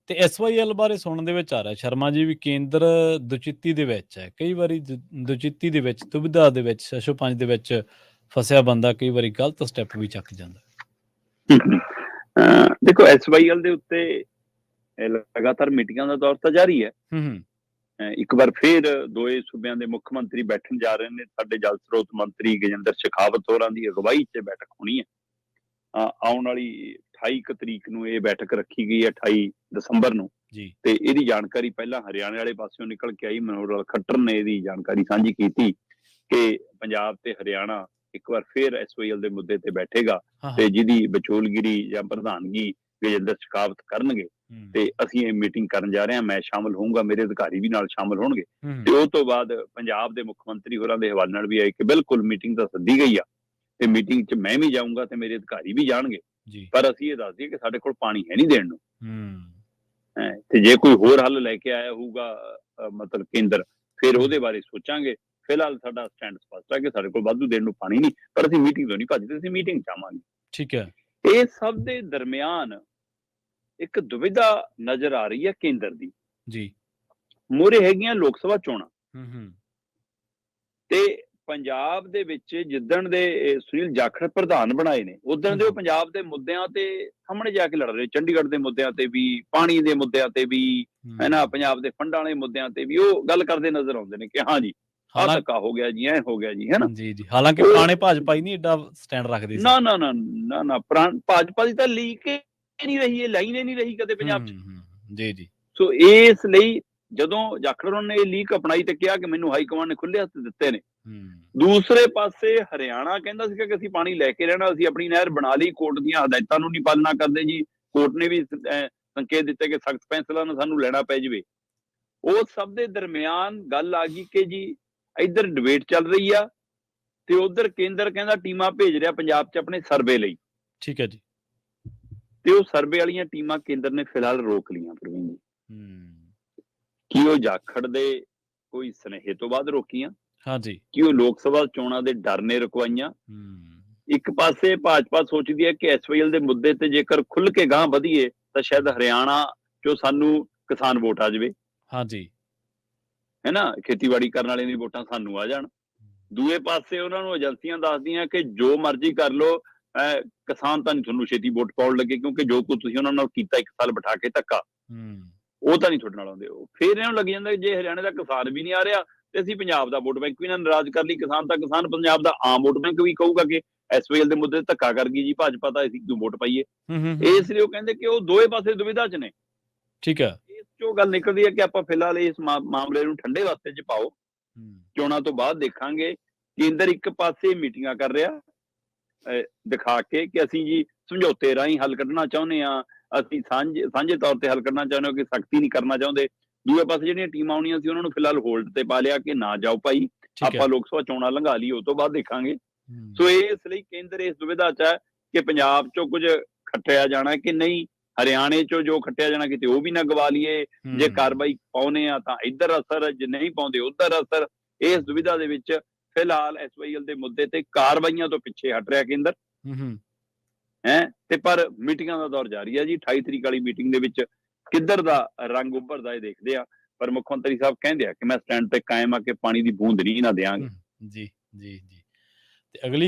ਤੇ ਐਸਵਾਈਐਲ ਬਾਰੇ ਸੁਣਨ ਦੇ ਵਿੱਚ ਆ ਰਿਹਾ ਸ਼ਰਮਾ ਜੀ ਵੀ ਕੇਂਦਰ ਦੁਚਿੱਤੀ ਦੇ ਵਿੱਚ ਹੈ। ਕਈ ਵਾਰੀ ਦੁਚਿੱਤੀ ਦੇ ਵਿੱਚ, ਦੁਬਿਧਾ ਦੇ ਵਿੱਚ, ਸ਼ਸ਼ੋਪੰਜ ਦੇ ਵਿੱਚ ਫਸਿਆ ਬੰਦਾ ਕਈ ਵਾਰੀ ਗਲਤ ਸਟੈਪ ਵੀ ਚੱਕ ਜਾਂਦਾ। ਦੇਖੋ ਐਸਵਾਈਐਲ ਦੇ ਉੱਤੇ ਲਗਾਤਾਰ ਮੀਟਿੰਗਾਂ ਦਾ ਦੌਰ ਤਾਂ ਜਾਰੀ ਹੈ। ਇੱਕ ਵਾਰ ਫਿਰ ਦੋਏ ਸੂਬਿਆਂ ਦੇ ਮੁੱਖ ਮੰਤਰੀ ਬੈਠਣ ਜਾ ਰਹੇ ਨੇ। ਸਾਡੇ ਜਲ ਸਰੋਤ ਮੰਤਰੀ ਗਜਿੰਦਰ ਸ਼ੇਖਾਵਤ ਹੋਰਾਂ ਦੀ ਅਗਵਾਈ 'ਚ ਬੈਠਕ ਹੋਣੀ ਹੈ। ਆਉਣ ਵਾਲੀ 28 ਤਰੀਕ ਨੂੰ ਇਹ ਬੈਠਕ ਰੱਖੀ ਗਈ ਹੈ, 28 ਦਸੰਬਰ ਨੂੰ। ਤੇ ਇਹਦੀ ਜਾਣਕਾਰੀ ਪਹਿਲਾਂ ਹਰਿਆਣੇ ਵਾਲੇ ਪਾਸਿਓਂ ਨਿਕਲ ਕੇ ਆਈ। ਮਨੋਹਰ ਖੱਟਰ ਨੇ ਇਹਦੀ ਜਾਣਕਾਰੀ ਸਾਂਝੀ ਕੀਤੀ ਕਿ ਪੰਜਾਬ ਤੇ ਹਰਿਆਣਾ ਇੱਕ ਵਾਰ ਫਿਰ ਐਸਵਾਈਐਲ ਦੇ ਮੁੱਦੇ ਤੇ ਬੈਠੇਗਾ ਤੇ ਜਿਹਦੀ ਵਿਚੋਲਗਿਰੀ ਜਾਂ ਪ੍ਰਧਾਨਗੀ ਗਜਿੰਦਰ ਸ਼ੇਖਾਵਤ ਕਰਨਗੇ। ਤੇ ਅਸੀਂ ਇਹ ਮੀਟਿੰਗ ਕਰਨ ਜਾ ਰਹੇ ਹਾਂ, ਮੈਂ ਸ਼ਾਮਲ ਹੋਊਂਗਾ, ਮੇਰੇ ਅਧਿਕਾਰੀ ਵੀ ਨਾਲ ਸ਼ਾਮਲ ਹੋਣਗੇ। ਤੇ ਉਹ ਤੋਂ ਬਾਅਦ ਪੰਜਾਬ ਦੇ ਮੁੱਖ ਮੰਤਰੀ ਹੋਰਾਂ ਦੇ ਹਵਾਲੇ ਨਾਲ ਵੀ ਆਏ ਕਿ ਬਿਲਕੁਲ ਮੀਟਿੰਗ ਤਾਂ ਸੱਦੀ ਗਈ ਆ ਤੇ ਮੀਟਿੰਗ 'ਚ ਮੈਂ ਵੀ ਜਾਊਂਗਾ ਤੇ ਮੇਰੇ ਅਧਿਕਾਰੀ ਵੀ ਜਾਣਗੇ। ਪਰ ਅਸੀਂ ਇਹ ਦੱਸ ਦਈਏ ਕਿ ਸਾਡੇ ਕੋਲ ਪਾਣੀ ਹੈ ਨਹੀਂ ਦੇਣ ਨੂੰ। ਤੇ ਜੇ ਕੋਈ ਹੋਰ ਹੱਲ ਲੈ ਕੇ ਆਇਆ ਹੋਊਗਾ ਮਤਲਬ ਕੇਂਦਰ, ਫਿਰ ਉਹਦੇ ਬਾਰੇ ਸੋਚਾਂਗੇ। ਫਿਲਹਾਲ ਸਾਡਾ ਸਟੈਂਡ ਸਪਸ਼ਟ ਹੈ ਕਿ ਸਾਡੇ ਕੋਲ ਵਾਧੂ ਦੇਣ ਨੂੰ ਪਾਣੀ ਨਹੀਂ, ਪਰ ਅਸੀਂ ਮੀਟਿੰਗ ਤੋਂ ਨਹੀਂ ਭੱਜਦੇ, ਅਸੀਂ ਮੀਟਿੰਗ ਚਾਹਾਂਗੇ। ਠੀਕ ਹੈ। ਇਹ ਸਭ ਦੇ ਦਰਮਿਆਨ ਇੱਕ ਦੁਵਿਧਾ ਨਜ਼ਰ ਆ ਰਹੀ ਹੈ ਕੇਂਦਰ ਦੀ। ਮੂਹਰੇ ਹੈਗੀਆਂ ਲੋਕ ਸਭਾ ਚੋਣਾਂ ਤੇ ਪੰਜਾਬ ਦੇ ਵਿੱਚ ਜਿੱਦਣ ਦੇ ਸੁਨੀਲ ਜਾਖੜ ਪ੍ਰਧਾਨ ਬਣਾਏ ਨੇ, ਉਦਣ ਦੇ ਉਹ ਪੰਜਾਬ ਦੇ ਮੁੱਦਿਆਂ ਤੇ ਸਾਹਮਣੇ ਜਾ ਕੇ ਲੜ ਰਹੇ। ਚੰਡੀਗੜ੍ਹ ਦੇ ਮੁੱਦਿਆਂ ਤੇ ਵੀ, ਪਾਣੀ ਦੇ ਮੁੱਦਿਆਂ ਤੇ ਵੀ, ਹੈਨਾ, ਪੰਜਾਬ ਦੇ ਫੰਡਾਂ ਵਾਲੇ ਮੁੱਦਿਆਂ ਤੇ ਵੀ ਉਹ ਗੱਲ ਕਰਦੇ ਨਜ਼ਰ ਆਉਂਦੇ ਨੇ ਕਿ ਹਾਂ ਜੀ ਆਹ ਧੱਕਾ ਹੋ ਗਿਆ ਜੀ, ਐ ਹੋ ਗਿਆ ਜੀ, ਹੈਨਾ। ਹਾਲਾਂਕਿ ਪੁਰਾਣੇ ਭਾਜਪਾ ਹੀ ਨਹੀਂ ਏਡਾ ਸਟੈਂਡ ਰੱਖਦੇ ਸੀ। ਨਾ ਭਾਜਪਾ ਦੀ ਤਾਂ ਲੀਕ ਹੀ ਨਹੀਂ ਰਹੀ, ਇਹ ਲਾਈਨ ਹੀ ਨਹੀਂ ਰਹੀ ਕਦੇ ਪੰਜਾਬ 'ਚ। ਸੋ ਇਸ ਲਈ ਜਦੋਂ ਜਾਖੜ ਹੋਰਾਂ ਨੇ ਇਹ ਲੀਕ ਅਪਣਾਈ ਤੇ ਕਿਹਾ ਕਿ ਮੈਨੂੰ ਹਾਈ ਕਮਾਂਡ ਨੇ ਖੁੱਲੇ ਹੱਥ ਦਿੱਤੇ ਨੇ। ਦੂਸਰੇ ਪਾਸੇ ਹਰਿਆਣਾ ਕਹਿੰਦਾ ਸੀਗਾ ਕਿ ਅਸੀਂ ਪਾਣੀ ਲੈ ਕੇ ਰਹਿਣਾ, ਅਸੀਂ ਆਪਣੀ ਨਹਿਰ ਬਣਾ ਲਈ, ਕੋਰਟ ਦੀਆਂ ਹਦਾਇਤਾਂ ਨੂੰ ਨਹੀਂ ਪਾਲਣਾ ਕਰਦੇ ਜੀ। ਕੋਰਟ ਨੇ ਵੀ ਸੰਕੇਤ ਦਿੱਤੇ ਕਿ ਸਖਤ ਫੈਸਲਾ ਨਾ ਸਾਨੂੰ ਲੈਣਾ ਪੈ ਜਾਵੇ। ਉਹ ਸਭ ਦੇ ਦਰਮਿਆਨ ਗੱਲ ਆ ਗਈ ਕਿ ਜੀ ਇੱਧਰ ਡਿਬੇਟ ਚੱਲ ਰਹੀ ਆ ਤੇ ਉਧਰ ਕੇਂਦਰ ਕਹਿੰਦਾ ਟੀਮਾਂ ਭੇਜ ਰਿਹਾ ਪੰਜਾਬ 'ਚ ਆਪਣੇ ਸਰਵੇ ਲਈ। ਠੀਕ ਹੈ ਜੀ। ਤੇ ਉਹ ਸਰਵੇ ਵਾਲੀਆਂ ਟੀਮਾਂ ਕੇਂਦਰ ਨੇ ਫਿਲਹਾਲ ਰੋਕ ਲਈਆਂ। ਪ੍ਰਵੀਨ ਜੀ, ਕੀ ਉਹ ਜਾਖੜ ਦੇ ਕੋਈ ਸੁਨੇਹੇ ਤੋਂ ਬਾਅਦ ਰੋਕੀਆਂ? ਕੀ ਉਹ ਲੋਕ ਸਭਾ ਚੋਣਾਂ ਦੇ ਡਰ ਨੇ ਰੁਕਵਾਈਆਂ? ਇੱਕ ਪਾਸੇ ਭਾਜਪਾ ਸੋਚਦੀ ਹੈ ਕਿ ਐਸਵਾਈਐਲ ਦੇ ਮੁੱਦੇ ਤੇ ਜੇਕਰ ਖੁੱਲ ਕੇ ਗਾਂਹ ਵਧੀਏ ਤਾਂ ਸ਼ਾਇਦ ਹਰਿਆਣਾ 'ਚੋਂ ਸਾਨੂੰ ਕਿਸਾਨ ਵੋਟ ਆ ਜਾਵੇ, ਹੈਨਾ, ਖੇਤੀਬਾੜੀ ਕਰਨ ਵਾਲਿਆਂ ਦੀ ਵੋਟਾਂ ਸਾਨੂੰ ਆ ਜਾਣ। ਦੂਏ ਪਾਸੇ ਉਹਨਾਂ ਨੂੰ ਏਜੰਸੀਆਂ ਦੱਸਦੀਆਂ ਕਿ ਜੋ ਮਰਜ਼ੀ ਕਰ ਲਓ, ਕਿਸਾਨ ਤਾਂ ਨਹੀਂ ਤੁਹਾਨੂੰ ਛੇਤੀ ਵੋਟ ਪਾਉਣ ਲੱਗੇ, ਕਿਉਂਕਿ ਜੋ ਕੁਝ ਤੁਸੀਂ ਉਹਨਾਂ ਨਾਲ ਕੀਤਾ 1 ਸਾਲ ਬਿਠਾ ਕੇ ਧੱਕਾ, ਉਹ ਤਾਂ ਨਹੀਂ ਤੁਹਾਡੇ ਨਾਲ ਆਉਂਦੇ। ਉਹ ਫਿਰ ਇਹਨਾਂ ਨੂੰ ਲੱਗ ਜਾਂਦਾ ਜੇ ਹਰਿਆਣੇ ਦਾ ਕਿਸਾਨ ਵੀ ਨਹੀਂ ਆ ਰਿਹਾ ਤੇ ਅਸੀਂ ਪੰਜਾਬ ਦਾ ਵੋਟ ਬੈਂਕ ਵੀ ਨਾ ਨਾਰਾਜ਼ ਕਰ ਲਈ। ਕਿਸਾਨ ਤਾਂ ਕਿਸਾਨ, ਪੰਜਾਬ ਦਾ ਆਮ ਵੋਟ ਬੈਂਕ ਵੀ ਕਹੂਗਾ ਕਿ ਐਸਵਾਈਐਲ ਦੇ ਮੁੱਦੇ ਤੇ ਧੱਕਾ ਕਰ ਗਈ ਜੀ ਭਾਜਪਾ, ਤਾਂ ਅਸੀਂ ਕਿਉਂ ਵੋਟ ਪਾਈਏ। ਇਸ ਲਈ ਉਹ ਕਹਿੰਦੇ ਕਿ ਉਹ ਦੋਵੇਂ ਪਾਸੇ ਦੁਵਿਧਾ 'ਚ ਨੇ। ਠੀਕ ਹੈ। ਇਸ 'ਚੋਂ ਗੱਲ ਨਿਕਲਦੀ ਹੈ ਕਿ ਆਪਾਂ ਫਿਲਹਾਲ ਇਸ ਮਾਮਲੇ ਨੂੰ ਠੰਡੇ ਵਾਸਤੇ 'ਚ ਪਾਓ, ਚੋਣਾਂ ਤੋਂ ਬਾਅਦ ਦੇਖਾਂਗੇ। ਕੇਂਦਰ ਇੱਕ ਪਾਸੇ ਮੀਟਿੰਗਾਂ ਕਰ ਰਿਹਾ ਦਿਖਾ ਕੇ ਕਿ ਅਸੀਂ ਜੀ ਸਮਝੌਤੇ ਰਾਹੀਂ ਹੱਲ ਕੱਢਣਾ ਚਾਹੁੰਦੇ ਹਾਂ, ਅਸੀਂ ਸਾਂਝੇ ਤੌਰ ਤੇ ਹੱਲ ਕਰਨਾ ਚਾਹੁੰਦੇ ਹੋ, ਕਿ ਸਖਤੀ ਨਹੀਂ ਕਰਨਾ ਚਾਹੁੰਦੇ। ਦੂਏ ਪਾਸੇ ਜਿਹੜੀਆਂ ਟੀਮਾਂ ਆਉਣੀਆਂ ਸੀ ਉਹਨਾਂ ਨੂੰ ਫਿਲਹਾਲ ਹੋਲਡ ਤੇ ਪਾ ਲਿਆ ਕਿ ਨਾ ਜਾਓ ਭਾਈ, ਆਪਾਂ ਲੋਕ ਸਭਾ ਚੋਣਾਂ ਲੰਘਾ ਲਈ, ਉਹ ਤੋਂ ਬਾਅਦ ਦੇਖਾਂਗੇ। ਸੋ ਇਸ ਲਈ ਕੇਂਦਰ ਇਸ ਦੁਵਿਧਾ 'ਚ ਹੈ ਕਿ ਪੰਜਾਬ 'ਚੋਂ ਕੁਝ ਖੱਟਿਆ ਜਾਣਾ ਕਿ ਨਹੀਂ, ਹਰਿਆਣੇ 'ਚੋਂ ਜੋ ਖੱਟਿਆ ਜਾਣਾ ਕਿਤੇ ਉਹ ਵੀ ਨਾ ਗਵਾ ਲਈਏ। ਜੇ ਕਾਰਵਾਈ ਪਾਉਨੇ ਆ ਤਾਂ ਇੱਧਰ ਅਸਰ, ਜੇ ਨਹੀਂ ਪਾਉਂਦੇ ਉੱਧਰ ਅਸਰ। ਇਸ ਦੁਵਿਧਾ ਦੇ ਵਿੱਚ ਫਿਲਹਾਲ ਐਸਵਾਈਐਲ ਦੇ ਮੁੱਦੇ ਤੇ ਕਾਰਵਾਈਆਂ ਤੋਂ ਪਿੱਛੇ ਹਟ ਰਿਹਾ ਕੇਂਦਰ ਤੇ ਪਰ ਮੀਟਿੰਗਾਂ ਦਾ ਦੌਰ ਜਾਰੀ ਹੈ ਜੀ। 28 ਤਰੀਕ ਵਾਲੀ ਮੀਟਿੰਗ ਦੇ ਵਿੱਚ ਕਿੱਧਰ ਦਾ ਰੰਗ ਉੱਭਰਦਾ ਇਹ ਦੇਖਦੇ ਆ। ਪਰ ਮੁੱਖ ਮੰਤਰੀ ਸਾਹਿਬ ਕਹਿੰਦੇ ਆ ਕਿ ਮੈਂ ਸਟੈਂਡ ਤੇ ਕਾਇਮ ਆ ਕਿ ਪਾਣੀ ਦੀ ਬੂੰਦ ਨਹੀਂ ਨਾ ਦਿਆਂਗੇ। ਤੇ ਅਗਲੀ